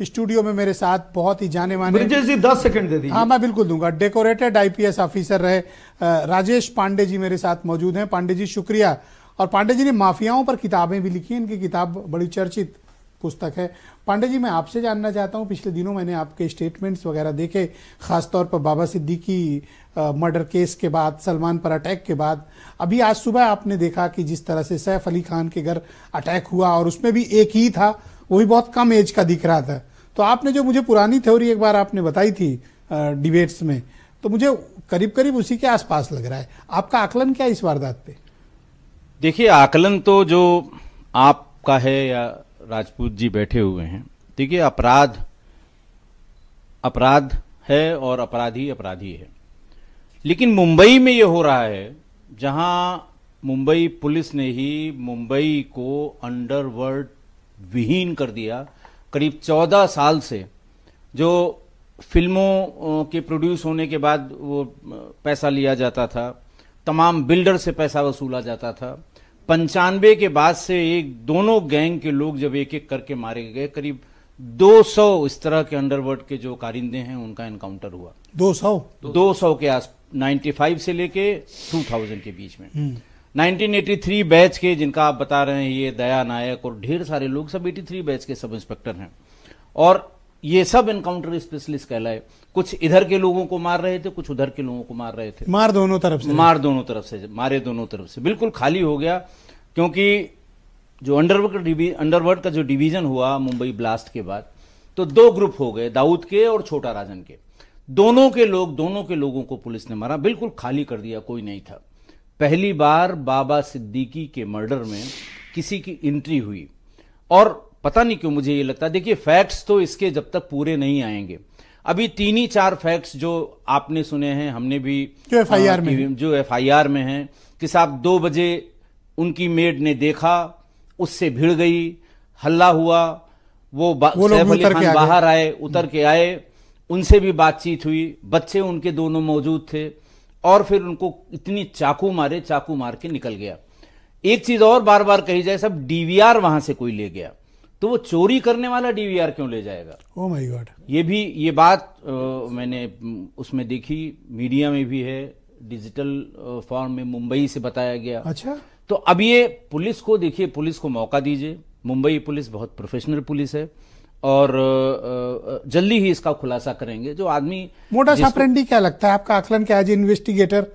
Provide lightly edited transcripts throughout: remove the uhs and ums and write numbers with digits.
Studio में मेरे साथ बहुत ही जाने माने, ब्रिजेश जी 10 सेकंड दे दीजिए। हाँ मैं बिल्कुल दूंगा। डेकोरेटेड आईपीएस ऑफिसर रहे राजेश पांडे जी मेरे साथ मौजूद हैं। पांडे जी शुक्रिया। और पांडे जी ने माफियाओं पर किताबें भी लिखी हैं, इनकी किताब बड़ी चर्चित पुस्तक है। पांडे जी मैं आपसे जानना चाहता हूं, पिछले दिनों मैंने आपके स्टेटमेंट्स वगैरह देखे, खासतौर पर बाबा सिद्दीकी मर्डर केस के बाद, सलमान पर अटैक के बाद, अभी आज सुबह आपने देखा कि जिस तरह से सैफ अली खान के घर अटैक हुआ और उसमें भी एक ही था, वो भी बहुत कम एज का दिख रहा था। तो आपने जो मुझे पुरानी थ्योरी एक बार आपने बताई थी डिबेट्स में, तो मुझे करीब करीब उसी के आसपास लग रहा है। आपका आकलन क्या है इस वारदात पे? देखिए, आकलन तो जो आपका है या राजपूत जी बैठे हुए हैं, देखिए अपराध है और अपराधी अपराधी है। लेकिन मुंबई में ये हो रहा है जहां मुंबई पुलिस ने ही मुंबई को अंडरवर्ल्ड विहीन कर दिया। करीब 14 साल से जो फिल्मों के प्रोड्यूस होने के बाद वो पैसा लिया जाता था, तमाम बिल्डर से पैसा वसूला जाता था, 95 के बाद से दोनों गैंग के लोग जब एक एक करके मारे गए, करीब 200 इस तरह के अंडरवर्ल्ड के जो कारिंदे हैं उनका एनकाउंटर हुआ। 200 के आस 95 से लेके 2000 के बीच में। 1983 बैच के जिनका आप बता रहे हैं, ये दया नायक और ढेर सारे लोग सब 83 बैच के सब इंस्पेक्टर हैं, और ये सब एनकाउंटर स्पेशलिस्ट कहलाए। कुछ इधर के लोगों को मार रहे थे, कुछ उधर के लोगों को मार रहे थे। मारे दोनों तरफ से बिल्कुल खाली हो गया। क्योंकि जो अंडरवर्ल्ड का जो डिवीजन हुआ मुंबई ब्लास्ट के बाद, तो 2 ग्रुप हो गए, दाऊद के और छोटा राजन के। दोनों के लोगों को पुलिस ने मारा, बिल्कुल खाली कर दिया, कोई नहीं था। पहली बार बाबा सिद्दीकी के मर्डर में किसी की एंट्री हुई। और पता नहीं क्यों मुझे ये लगता है, देखिए फैक्ट्स तो इसके जब तक पूरे नहीं आएंगे, अभी 3 ही 4 फैक्ट्स जो आपने सुने हैं, हमने भी जो एफआईआर में हैं कि साहब 2 बजे उनकी मेड ने देखा, उससे भिड़ गई, हल्ला हुआ, वो सैफ अली खान बाहर आए, उतर के आए, उनसे भी बातचीत हुई, बच्चे उनके दोनों मौजूद थे, और फिर उनको इतनी चाकू मार के निकल गया। एक चीज और बार बार कही जाए, सब डीवीआर वहां से कोई ले गया, तो वो चोरी करने वाला डीवीआर क्यों ले जाएगा? Oh my God. ये बात मैंने उसमें देखी, मीडिया में भी है, डिजिटल फॉर्म में मुंबई से बताया गया। अच्छा। तो अब ये पुलिस को देखिए, पुलिस को मौका दीजिए। मुंबई पुलिस बहुत प्रोफेशनल पुलिस है, और जल्दी ही इसका खुलासा करेंगे। जो आदमी मोटा सापरेंडी क्या लगता है, आपका आकलन क्या है? इन्वेस्टिगेटर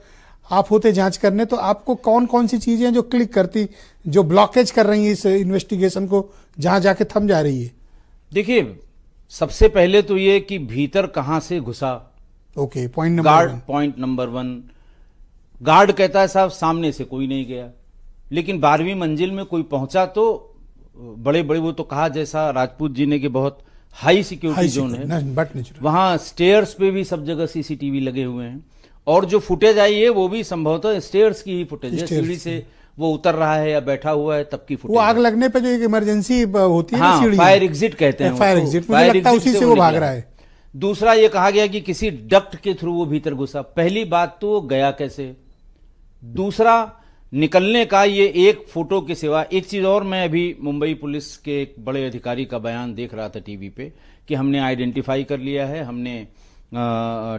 आप होते जांच करने, तो आपको कौन कौन सी चीजें जो क्लिक करती, जो ब्लॉकेज कर रही है इस इन्वेस्टिगेशन को, जहां जाके थम जा रही है? देखिए, सबसे पहले तो ये कि भीतर कहां से घुसा। Okay, point number 1। गार्ड कहता है साहब सामने से कोई नहीं गया, लेकिन 12वीं मंजिल में कोई पहुंचा तो बड़े वो तो कहा जैसा राजपूत जी ने कि बहुत हाई सिक्योरिटी जोन है, वहां स्टेयर्स पे भी सब जगह सीसीटीवी लगे हुए हैं, और जो फुटेज आई है वो भी संभवतः स्टेयर्स की ही फुटेज है, सीढ़ी से वो उतर रहा है या बैठा हुआ है तब की फुटेज। वो आग लगने पे जो एक इमरजेंसी होती है, हाँ, फायर एग्जिट कहते हैं, फायर एग्जिट, मुझे लगता है उसी से वो भाग रहा है। दूसरा ये कहा गया कि किसी डक्ट के थ्रू वो भीतर घुसा। पहली बात तो गया कैसे, दूसरा निकलने का ये एक फोटो के सिवा एक चीज और। मैं अभी मुंबई पुलिस के एक बड़े अधिकारी का बयान देख रहा था टीवी पे कि हमने आइडेंटिफाई कर लिया है, हमने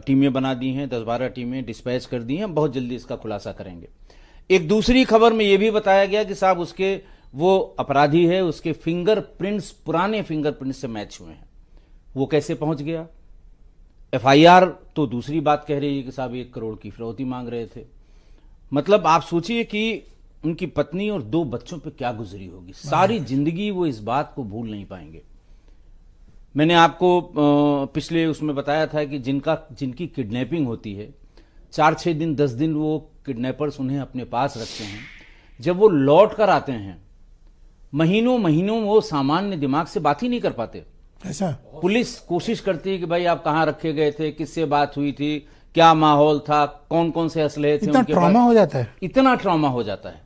टीमें बना दी हैं, 10-12 टीमें डिस्पैच कर दी हैं, बहुत जल्दी इसका खुलासा करेंगे। एक दूसरी खबर में यह भी बताया गया कि साहब उसके वो अपराधी है, उसके फिंगरप्रिंट्स पुराने फिंगरप्रिंट्स से मैच हुए हैं। वो कैसे पहुंच गया? एफआईआर तो दूसरी बात कह रही है कि साहब 1 करोड़ की फिरौती मांग रहे थे। मतलब आप सोचिए कि उनकी पत्नी और 2 बच्चों पे क्या गुजरी होगी, सारी जिंदगी वो इस बात को भूल नहीं पाएंगे। मैंने आपको पिछले उसमें बताया था कि जिनकी किडनैपिंग होती है, 4-6 दिन 10 दिन वो किडनैपर्स उन्हें अपने पास रखते हैं। जब वो लौट कर आते हैं, महीनों वो सामान्य दिमाग से बात ही नहीं कर पाते। ऐसा पुलिस कोशिश करती है कि भाई आप कहां रखे गए थे, किससे बात हुई थी, क्या माहौल था, कौन कौन से असलहे थे। इतना ट्रॉमा हो जाता है, इतना ट्रॉमा हो जाता है।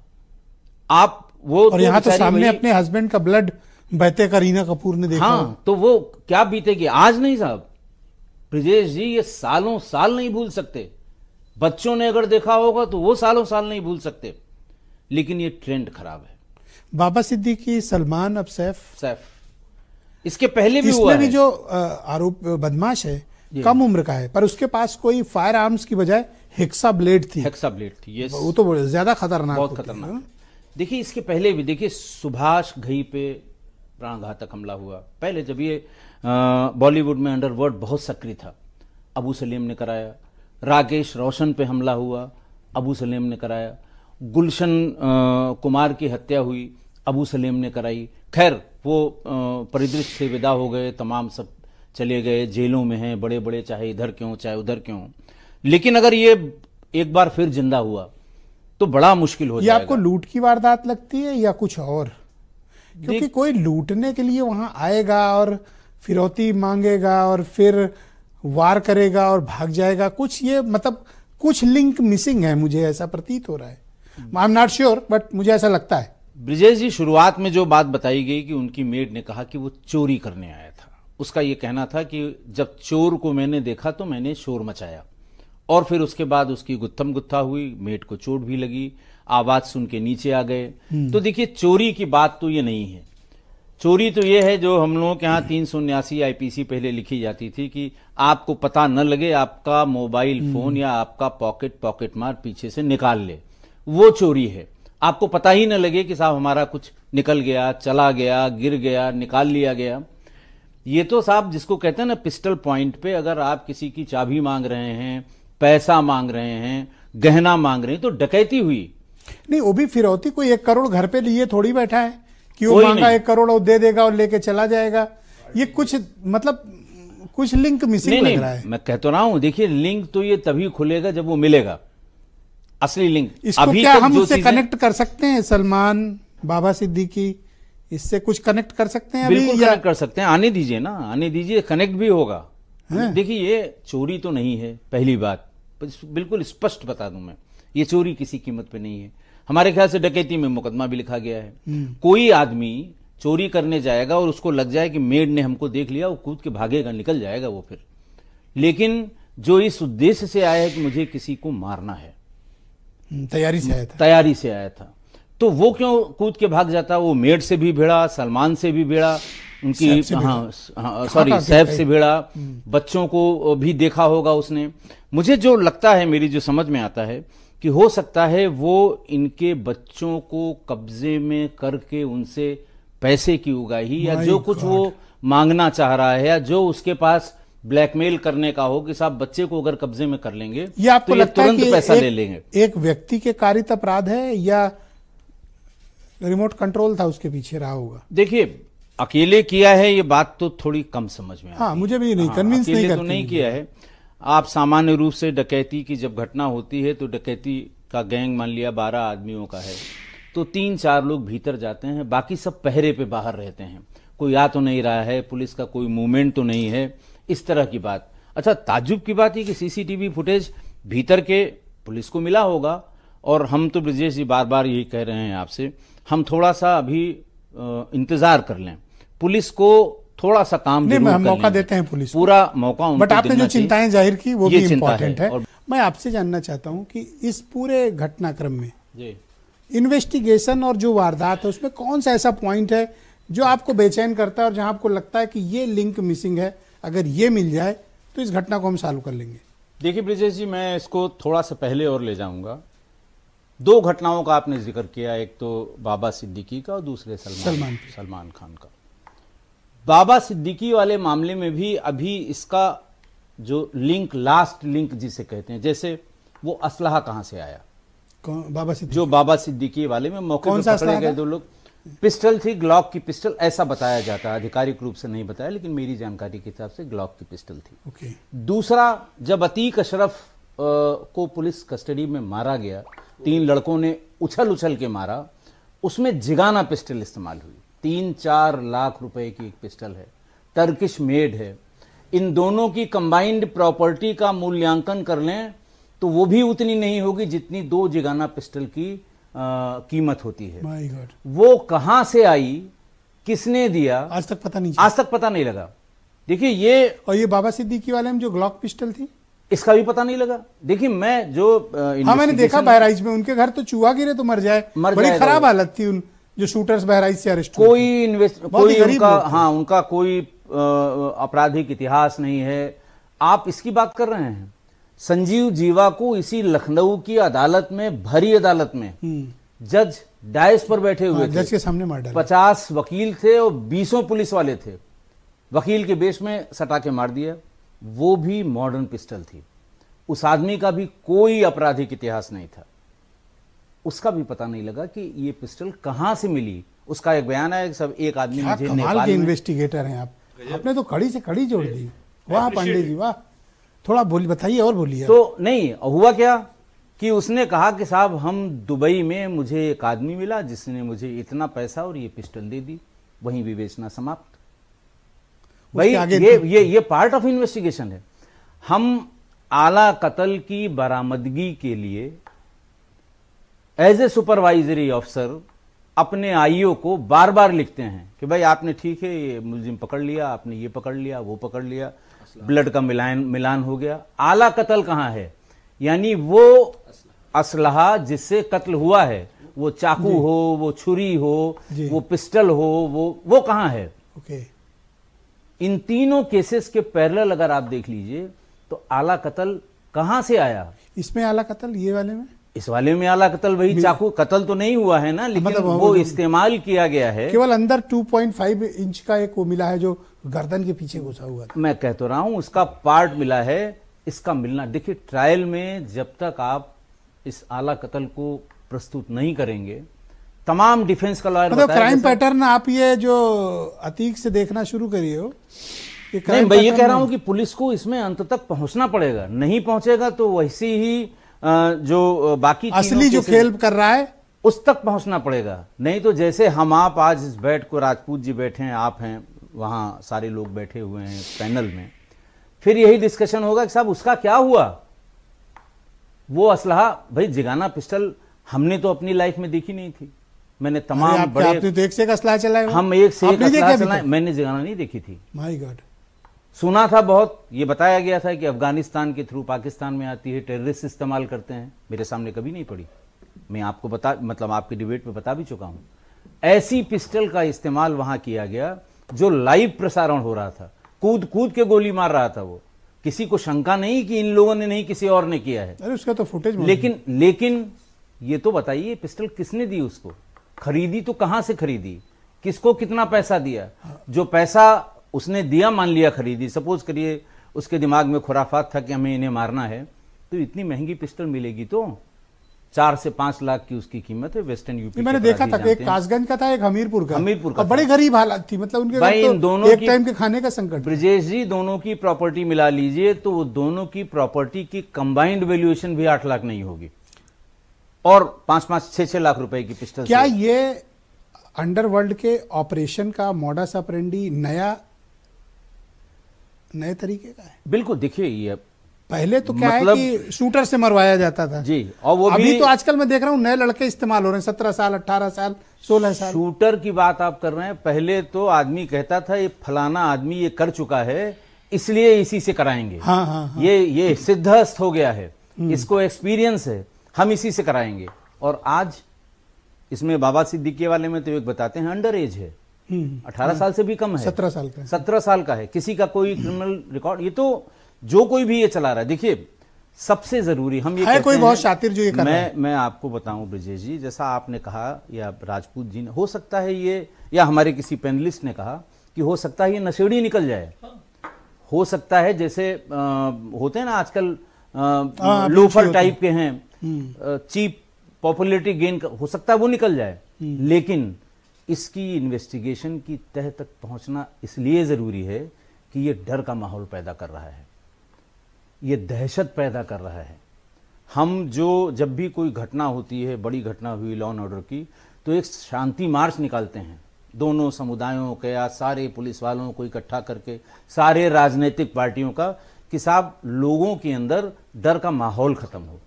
आप वो और यहाँ तो सामने अपने हस्बैंड का ब्लड बहते करीना कपूर ने देखा। हाँ, तो वो क्या बीतेगी आज? नहीं साहब, ब्रिजेश जी ये सालों साल नहीं भूल सकते। बच्चों ने अगर देखा होगा तो वो सालों साल नहीं भूल सकते, लेकिन ये ट्रेंड खराब है। बाबा सिद्दीकी, सलमान, अब सैफ। इसके पहले भी हुआ इसमें है। भी जो आरोप बदमाश है कम उम्र का है, पर उसके पास कोई फायर आर्म्स की बजाय हेक्सा ब्लेड थी। हेक्सा ब्लेड थी, ये वो तो ज्यादा खतरनाक बहुत होती है, खतरनाक। हाँ? देखिए इसके पहले भी देखिए सुभाष घई पे प्राणघातक हमला हुआ, पहले जब ये बॉलीवुड में अंडरवर्ल्ड बहुत सक्रिय था, अबू सलीम ने कराया। राकेश रोशन पे हमला हुआ, अबू सलीम ने कराया। गुलशन कुमार की हत्या हुई, अबू सलीम ने कराई। खैर वो परिदृश्य से विदा हो गए, तमाम सब चले गए, जेलों में हैं बड़े बड़े, चाहे इधर क्यों चाहे उधर क्यों। लेकिन अगर ये एक बार फिर जिंदा हुआ तो बड़ा मुश्किल हो जाएगा। ये आपको लूट की वारदात लगती है या कुछ और? क्योंकि कोई लूटने के लिए वहां आएगा और फिरौती मांगेगा और फिर वार करेगा और भाग जाएगा, कुछ ये मतलब कुछ लिंक मिसिंग है, मुझे ऐसा प्रतीत हो रहा है। I am not sure, but मुझे ऐसा लगता है। ब्रिजेश जी, शुरुआत में जो बात बताई गई कि उनकी मेड ने कहा कि वो चोरी करने आया था, उसका ये कहना था कि जब चोर को मैंने देखा तो मैंने शोर मचाया, और फिर उसके बाद उसकी गुत्थम गुत्था हुई, मेड को चोट भी लगी, आवाज सुन के नीचे आ गए। तो देखिए चोरी की बात तो ये नहीं है। चोरी तो ये है जो हम लोगों के यहाँ 379 आईपीसी पहले लिखी जाती थी कि आपको पता न लगे आपका मोबाइल फोन या आपका पॉकेट मार पीछे से निकाल ले, वो चोरी है। आपको पता ही न लगे कि साहब हमारा कुछ निकल गया, चला गया, गिर गया, निकाल लिया गया। ये तो साहब जिसको कहते हैं ना पिस्टल पॉइंट पे अगर आप किसी की चाबी मांग रहे हैं, पैसा मांग रहे हैं, गहना मांग रहे हैं, तो डकैती हुई। नहीं, वो भी फिरौती कोई 1 करोड़ घर पे लिए थोड़ी बैठा है कि वो मांगा 1 करोड़ और दे देगा और लेके चला जाएगा। ये कुछ मतलब कुछ लिंक मिसिंग लग रहा है। मैं कहता रहा हूं, देखिए लिंक तो ये तभी खुलेगा जब वो मिलेगा, असली लिंक। इसको अभी क्या तक हम जो इससे चीजें कनेक्ट कर सकते हैं? सलमान, बाबा सिद्दीकी, इससे कुछ कनेक्ट कर सकते हैं अभी? बिल्कुल कनेक्ट कर सकते हैं, आने दीजिए ना, आने दीजिए, कनेक्ट भी होगा। देखिए ये चोरी तो नहीं है, पहली बात बिल्कुल स्पष्ट बता दूं मैं, ये चोरी किसी कीमत पे नहीं है। हमारे ख्याल से डकैती में मुकदमा भी लिखा गया है। कोई आदमी चोरी करने जाएगा और उसको लग जाए कि मेड ने हमको देख लिया, वो कूद के भागेगा, निकल जाएगा वो फिर। लेकिन जो इस उद्देश्य से आया है कि मुझे किसी को मारना है, तैयारी से आया था, तैयारी से आया था, तो वो क्यों कूद के भाग जाता? वो मेड से भी भिड़ा, सलमान से भी भिड़ा, उनकी सॉरी सैफ से भिड़ा, बच्चों को भी देखा होगा उसने। मुझे जो लगता है, मेरी जो समझ में आता है कि हो सकता है वो इनके बच्चों को कब्जे में करके उनसे पैसे की उगाही या जो कुछ वो मांगना चाह रहा है या जो उसके पास ब्लैकमेल करने का हो कि साहब बच्चे को अगर कब्जे में कर लेंगे ये आपको तो ये लगता है तुरंत कि पैसा ले लेंगे। एक व्यक्ति के कारित अपराध है या रिमोट कंट्रोल था उसके पीछे रहा होगा? देखिए अकेले किया है ये बात तो थोड़ी कम समझ में आती है। हाँ, मुझे भी नहीं कन्विंस नहीं करती। तो नहीं किया है। आप सामान्य रूप से डकैती की जब घटना होती है तो डकैती का गैंग मान लिया 12 आदमियों का है, तो 3-4 लोग भीतर जाते हैं, बाकी सब पहरे पे बाहर रहते हैं, कोई आ तो नहीं रहा है, पुलिस का कोई मूवमेंट तो नहीं है, इस तरह की बात। अच्छा, ताज्जुब की बात है कि सीसीटीवी फुटेज भीतर के पुलिस को मिला होगा, और हम तो ब्रिजेश जी बार बार यही कह रहे हैं आपसे, हम थोड़ा सा अभी इंतजार कर लें, पुलिस को थोड़ा सा काम नहीं, हम मौका देते हैं पुलिस, पूरा मौका उनको। बट आपने जो चिंताएं जाहिर की वो भी इम्पोर्टेंट है। और मैं आपसे जानना चाहता हूं कि इस पूरे घटनाक्रम में जी इन्वेस्टिगेशन और जो वारदात है उसमें कौन सा ऐसा पॉइंट है जो आपको बेचैन करता है और जहां आपको लगता है कि ये लिंक मिसिंग है, अगर ये मिल जाए तो इस घटना को हम सॉल्व कर लेंगे? देखिए ब्रिजेश जी, मैं इसको थोड़ा सा पहले और ले जाऊंगा। 2 घटनाओं का आपने जिक्र किया, एक तो बाबा सिद्दीकी का और दूसरे सलमान खान का। बाबा सिद्दीकी वाले मामले में भी अभी इसका जो लिंक, लास्ट लिंक जिसे कहते हैं, जैसे वो असलहा कहां से आया, बाबा सिद्दीकी, जो बाबा सिद्दीकी वाले में मौके पर पकड़े गए 2 लोग, पिस्टल थी, ग्लॉक की पिस्टल, ऐसा बताया जाता है, आधिकारिक रूप से नहीं बताया, लेकिन मेरी जानकारी के हिसाब से ग्लॉक की पिस्टल थी। ओके। दूसरा, जब अतीक अशरफ को पुलिस कस्टडी में मारा गया, 3 लड़कों ने उछल के मारा, उसमें जिगाना पिस्टल इस्तेमाल हुई, 3-4 लाख रुपए की एक पिस्टल है, टर्किश मेड है। इन दोनों की कंबाइंड प्रॉपर्टी का मूल्यांकन कर लें तो वो भी उतनी नहीं होगी जितनी 2 जिगाना पिस्टल की कीमत होती है। माय गॉड, वो कहां से आई, किसने दिया, आज तक पता नहीं, आज तक पता नहीं लगा। देखिए ये, और ये बाबा सिद्दीकी वाले में जो ग्लॉक पिस्टल थी, इसका भी पता नहीं लगा। देखिए मैं जो हाँ मैंने देखा बहराइच में, उनके घर तो चूहा गिरे तो मर जाए, बड़ी खराब हालत थी जो शूटर्स बहराइच से अरेस्ट कोई उनका कोई आपराधिक इतिहास नहीं है। आप इसकी बात कर रहे हैं, संजीव जीवा को इसी लखनऊ की अदालत में, भरी अदालत में जज डायस पर बैठे हुए थे, जज के सामने मार डाला। 50 वकील थे और 20 पुलिस वाले थे, वकील के बेश में सटा के मार दिया। वो भी मॉडर्न पिस्टल थी। उस आदमी का भी कोई आपराधिक इतिहास नहीं था, उसका भी पता नहीं लगा कि ये पिस्टल कहां से मिली। उसका एक बयान है, सब एक आदमी मुझे कमाल के इन्वेस्टिगेटर हैं आप, आपने तो कड़ी से कड़ी जोड़ दी। वाह पांडे जी वाह, थोड़ा बताइए और बोलिए। तो नहीं हुआ क्या कि उसने कहा कि साहब हम दुबई में, मुझे एक आदमी मिला जिसने मुझे इतना पैसा और ये पिस्टल दे दी, वहीं विवेचना समाप्त। भाई ये पार्ट ऑफ इन्वेस्टिगेशन है। हम आला कत्ल की बरामदगी के लिए एज ए सुपरवाइजरी ऑफिसर अपने आईओ को बार बार लिखते हैं कि भाई आपने ठीक है ये मुलजिम पकड़ लिया, आपने ये पकड़ लिया, वो पकड़ लिया, ब्लड का मिलान हो गया। आला कत्ल कहां है? यानी वो असलहा जिससे कत्ल हुआ है, वो चाकू हो, वो छुरी हो, वो पिस्टल हो, वो कहां है? इन तीनों केसेस के पैरेलल अगर आप देख लीजिए तो आला कत्ल कहां से आया? इसमें आला कत्ल, ये वाले में, इस वाले में आला कत्ल वही चाकू, कत्ल तो नहीं हुआ है ना, लेकिन मतलब वो इस्तेमाल किया गया है। केवल अंदर 2.5 इंच का एक वो मिला है जो गर्दन के पीछे घुसा हुआ था। मैं कह तो रहा हूं उसका पार्ट मिला है। इसका मिलना, देखिए ट्रायल में जब तक आप इस आला कत्ल को प्रस्तुत नहीं करेंगे, तमाम डिफेंस का लॉयर मतलब क्राइम पैटर्न आप ये जो अतीक से देखना शुरू करिए हो। नहीं, मैं ये कह रहा हूं कि पुलिस को इसमें अंत तक पहुंचना पड़ेगा, नहीं पहुंचेगा तो वैसी ही जो बाकी असली जो खेल कर रहा है उस तक पहुंचना पड़ेगा। नहीं तो जैसे हम आप आज इस बैठ को, राजपूत जी बैठे हैं, आप हैं, वहां सारे लोग बैठे हुए हैं पैनल में, फिर यही डिस्कशन होगा कि साहब उसका क्या हुआ, वो असलहा। भाई जिगाना पिस्टल हमने तो अपनी लाइफ में देखी नहीं थी। मैंने तमाम बड़े, आपने तो एक से एक असलहा चलाए, हम एक से एक असलहा चलाए, मैंने जिगाना नहीं देखी थी। माय गॉड, सुना था बहुत, ये बताया गया था कि अफगानिस्तान के थ्रू पाकिस्तान में आती है, टेररिस्ट इस्तेमाल करते हैं। मेरे सामने कभी नहीं पड़ी, मैं आपको मतलब आपके डिबेट में बता भी चुका हूं। ऐसी पिस्टल का इस्तेमाल वहां किया गया जो लाइव प्रसारण हो रहा था, कूद कूद के गोली मार रहा था वो। किसी को शंका नहीं कि इन लोगों ने नहीं, किसी और ने किया है। अरे उसका तो फुटेज, लेकिन ये तो बताइए पिस्टल किसने दी उसको? खरीदी तो कहां से खरीदी? किसको कितना पैसा दिया? जो पैसा उसने दिया, मान लिया खरीदी, सपोज करिए उसके दिमाग में खुराफात था कि हमें इन्हें मारना है, तो इतनी महंगी पिस्टल मिलेगी तो 4 से 5 लाख की उसकी कीमत है। वेस्टर्न यूपी मैंने देखा था, एक कासगंज का था, एक हमीरपुर का बड़े गरीब हालात थी, मतलब उनके भाई इन दोनों एक टाइम के खाने का संकट। ब्रजेश जी, दोनों की प्रॉपर्टी मिला लीजिए तो वो दोनों की प्रॉपर्टी की कंबाइंड वैल्यूएशन भी 8 लाख नहीं होगी, और 5-5, 6-6 लाख रुपए की पिस्टल। क्या ये अंडरवर्ल्ड के ऑपरेशन का मॉडस ऑपरेंडी नए तरीके का है? बिल्कुल। देखिए ये पहले तो क्या है कि शूटर से मरवाया जाता था जी, और वो अभी तो आजकल मैं देख रहा हूं नए लड़के इस्तेमाल हो रहे हैं, 17 साल, 18 साल, 16 साल। शूटर की बात आप कर रहे हैं, पहले तो आदमी कहता था ये फलाना आदमी ये कर चुका है इसलिए इसी से कराएंगे। हाँ। ये सिद्धस्त हो गया है, इसको एक्सपीरियंस है, हम इसी से कराएंगे। और आज इसमें बाबा सिद्दीकी वाले में तो एक बताते हैं अंडर एज है, 18 साल से भी कम है, 17 साल का, 17 साल का है, किसी का कोई क्रिमिनल रिकॉर्ड। ये तो जो कोई भी ये चला रहा है। देखिए सबसे जरूरी हम ये है, कोई बहुत शातिर जो ये कर रहा है। मैं आपको बताऊं ब्रजेश जी, जैसा आपने कहा या राजपूत जी ने, हो सकता है ये, या हमारे किसी पैनलिस्ट ने कहा कि हो सकता है ये नशेड़ी निकल जाए, हो सकता है जैसे होते हैं ना आजकल लोफर टाइप के हैं, चीप पॉपुलैरिटी गेन, हो सकता है वो निकल जाए। लेकिन इसकी इन्वेस्टिगेशन की तह तक पहुंचना इसलिए जरूरी है कि ये डर का माहौल पैदा कर रहा है, ये दहशत पैदा कर रहा है। हम जब भी कोई घटना होती है, बड़ी घटना हुई लॉ एंड ऑर्डर की, तो एक शांति मार्च निकालते हैं, दोनों समुदायों के या सारे पुलिस वालों को इकट्ठा करके, सारे राजनीतिक पार्टियों का, कि साहब लोगों के अंदर डर का माहौल खत्म हो,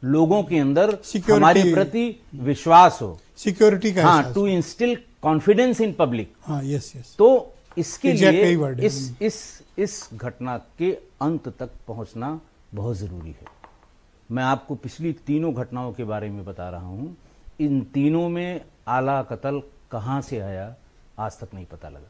लोगों के अंदर हमारे प्रति विश्वास हो, सिक्योरिटी का, हाँ, to instil confidence in public. हाँ, यस। तो इसके लिए इस घटना के अंत तक पहुंचना बहुत जरूरी है। मैं आपको पिछली तीनों घटनाओं के बारे में बता रहा हूं, इन तीनों में आला कत्ल कहाँ से आया आज तक नहीं पता लगा।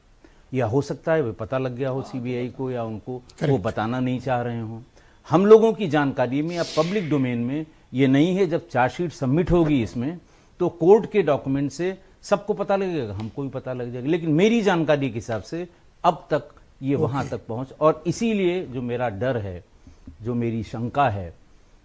या हो सकता है वो पता लग गया हो सीबीआई को, या उनको वो बताना नहीं चाह रहे हो। हम लोगों की जानकारी में या पब्लिक डोमेन में ये नहीं है। जब चार्जशीट सबमिट होगी इसमें तो कोर्ट के डॉक्यूमेंट से सबको पता लगेगा, हमको भी पता लग जाएगा। लेकिन मेरी जानकारी के हिसाब से अब तक ये वहां तक पहुंच, और इसीलिए जो मेरा डर है, जो मेरी शंका है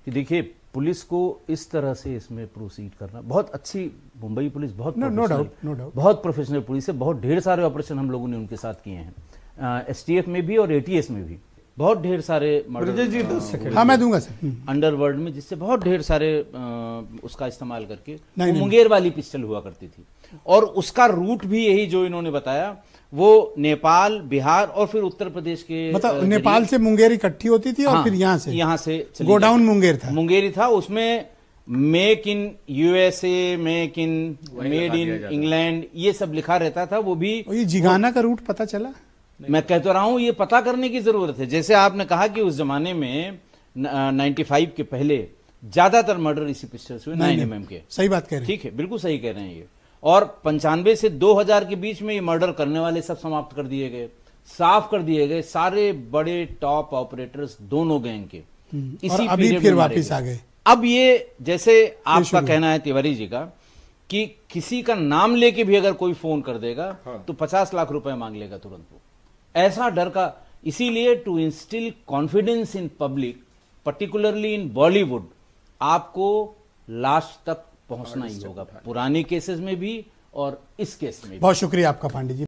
कि देखिए पुलिस को इस तरह से इसमें प्रोसीड करना, बहुत अच्छी मुंबई पुलिस बहुत बहुत प्रोफेशनल पुलिस है। बहुत ढेर सारे ऑपरेशन हम लोगों ने उनके साथ किए हैं, एसटीएफ में भी और एटीएस में भी बहुत ढेर सारे मर्डर। हाँ मैं दूंगा सर। अंडरवर्ल्ड में जिससे बहुत ढेर सारे उसका इस्तेमाल करके मुंगेर वाली पिस्टल हुआ करती थी, और उसका रूट भी यही जो इन्होंने बताया, वो नेपाल, बिहार और फिर उत्तर प्रदेश के, मतलब नेपाल से मुंगेर इकट्ठी होती थी और फिर यहाँ से गोडाउन मुंगेर ही था। उसमें make in USA, make in, made in England, ये सब लिखा रहता था। वो भी ये जिगाना का रूट पता चला? मैं कह तो रहा हूं ये पता करने की जरूरत है। जैसे आपने कहा कि उस जमाने में 95 के पहले ज्यादातर मर्डर इसी पिस्टल से हुए, 9mm के। सही बात कह रहे हैं। ठीक है, बिल्कुल सही कह रहे हैं ये। और 95 से 2000 के बीच में ये मर्डर करने वाले सब समाप्त कर दिए गए, साफ कर दिए गए सारे बड़े टॉप ऑपरेटर्स दोनों गैंग के। इसी अभी फिर वापस आ गए। अब ये जैसे आपका कहना है तिवारी जी का कि किसी का नाम लेके भी अगर कोई फोन कर देगा तो 50 लाख रुपए मांग लेगा तुरंत वो, ऐसा डर का। इसीलिए to instil confidence in public, particularly in Bollywood, आपको लास्ट तक पहुंचना ही होगा, पुराने केसेस में भी और इस केस में भी। बहुत शुक्रिया आपका पांडे जी।